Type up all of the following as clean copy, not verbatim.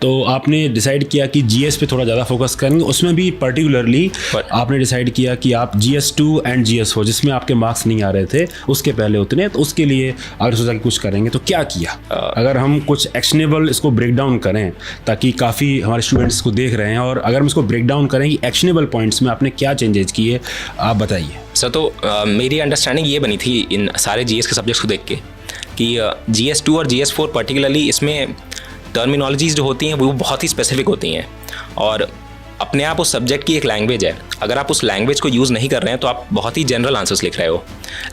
तो आपने डिसाइड किया कि जीएस पे थोड़ा ज़्यादा फोकस करेंगे, उसमें भी पर्टिकुलरली आपने डिसाइड किया कि आप GS2 एंड GS4 जिसमें आपके मार्क्स नहीं आ रहे थे उसके पहले उतने, तो उसके लिए अगर सोचा कि कुछ करेंगे तो क्या किया? अगर हम कुछ एक्शनेबल इसको ब्रेक डाउन करें, ताकि काफ़ी हमारे स्टूडेंट्स को देख रहे हैं, और अगर हम इसको ब्रेक डाउन करें कि एक्शनेबल पॉइंट्स में आपने क्या चेंजेस किए, आप बताइए सर। तो मेरी अंडरस्टैंडिंग ये बनी थी इन सारे GS के सब्जेक्ट्स को देख के कि GS2 और GS4 पर्टिकुलरली इसमें टर्मिनोलॉजीज़ जो होती हैं वो बहुत ही स्पेसिफिक होती हैं, और अपने आप उस सब्जेक्ट की एक लैंग्वेज है। अगर आप उस लैंग्वेज को यूज़ नहीं कर रहे हैं तो आप बहुत ही जनरल आंसर्स लिख रहे हो।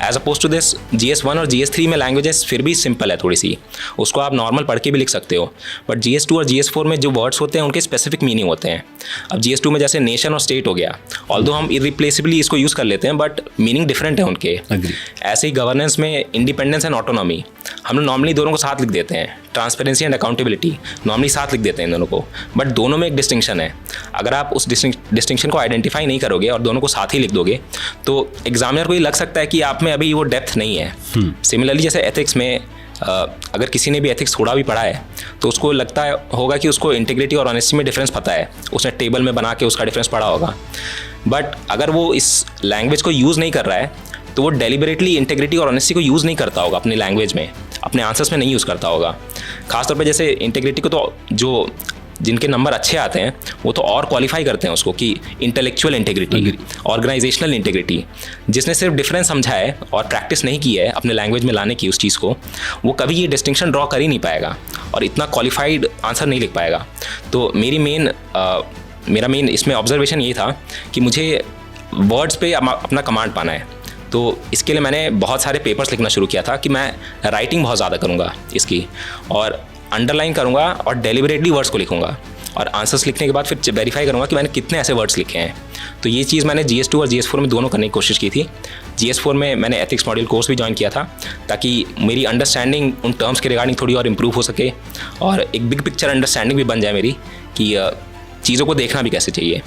As oppose to this GS1 और GS3 में लैंग्वेजेस फिर भी सिंपल है थोड़ी सी, उसको आप नॉर्मल पढ़ के भी लिख सकते हो। बट GS2 और GS4 में जो वर्ड्स होते हैं उनके स्पेसिफिक मीनिंग होते हैं। अब GS2 में जैसे नेशन और स्टेट हो गया, ऑल्दो हम इरिप्लेसिबली इसको यूज़ कर लेते हैं बट मीनिंग डिफरेंट है उनके। ऐसे ही गवर्नेंस में इंडिपेंडेंस एंड ऑटोनॉमी हम लोग नॉर्मली दोनों को साथ लिख देते हैं। ट्रांसपेरेंसी एंड अकाउंटेबिलिटी नॉर्मली साथ लिख देते हैं इन दोनों को, बट दोनों में एक डिस्टिंक्शन है। अगर आप उस डिस्टिंक्शन को आइडेंटिफाई नहीं करोगे और दोनों को साथ ही लिख दोगे तो एग्जामिनर को ये लग सकता है कि आप में अभी वो डेप्थ नहीं है। सिमिलरली जैसे एथिक्स में अगर किसी ने भी एथिक्स थोड़ा भी पढ़ा है तो उसको लगता है होगा कि उसको इंटीग्रिटी और ऑनेस्टी में डिफरेंस पता है, उसने टेबल में बना के उसका डिफरेंस पढ़ा होगा। बट अगर वो इस लैंग्वेज को यूज़ नहीं कर रहा है तो वो डेलिबरेटली इंटीग्रिटी और ऑनेस्टी को यूज़ नहीं करता होगा अपनी लैंग्वेज में, अपने आंसर्स में नहीं यूज़ करता होगा। खासतौर पे जैसे इंटीग्रिटी को तो जो जिनके नंबर अच्छे आते हैं वो तो और क्वालिफाई करते हैं उसको कि इंटेलेक्चुअल इंटीग्रिटी, ऑर्गेनाइजेशनल इंटीग्रिटी। जिसने सिर्फ डिफरेंस समझा है और प्रैक्टिस नहीं की है अपने लैंग्वेज में लाने की उस चीज़ को, वो कभी ये डिस्टिंक्शन ड्रॉ कर ही नहीं पाएगा और इतना क्वालिफाइड आंसर नहीं लिख पाएगा। तो मेरा मेन इसमें ऑब्जर्वेशन ये था कि मुझे वर्ड्स पे अपना कमांड पाना है। तो इसके लिए मैंने बहुत सारे पेपर्स लिखना शुरू किया था कि मैं राइटिंग बहुत ज़्यादा करूँगा इसकी, और अंडरलाइन करूँगा और डेलिबरेटली वर्ड्स को लिखूँगा, और आंसर्स लिखने के बाद फिर वेरीफाई करूँगा कि मैंने कितने ऐसे वर्ड्स लिखे हैं। तो ये चीज़ मैंने GS2 और GS4 में दोनों करने की कोशिश की थी। GS4 में मैंने एथिक्स मॉड्यूल कोर्स भी ज्वाइन किया था ताकि मेरी अंडरस्टैंडिंग उन टर्म्स के रिगार्डिंग थोड़ी और इम्प्रूव हो सके, और एक बिग पिक्चर अंडरस्टैंडिंग भी बन जाए मेरी कि चीज़ों को देखना भी कैसे चाहिए।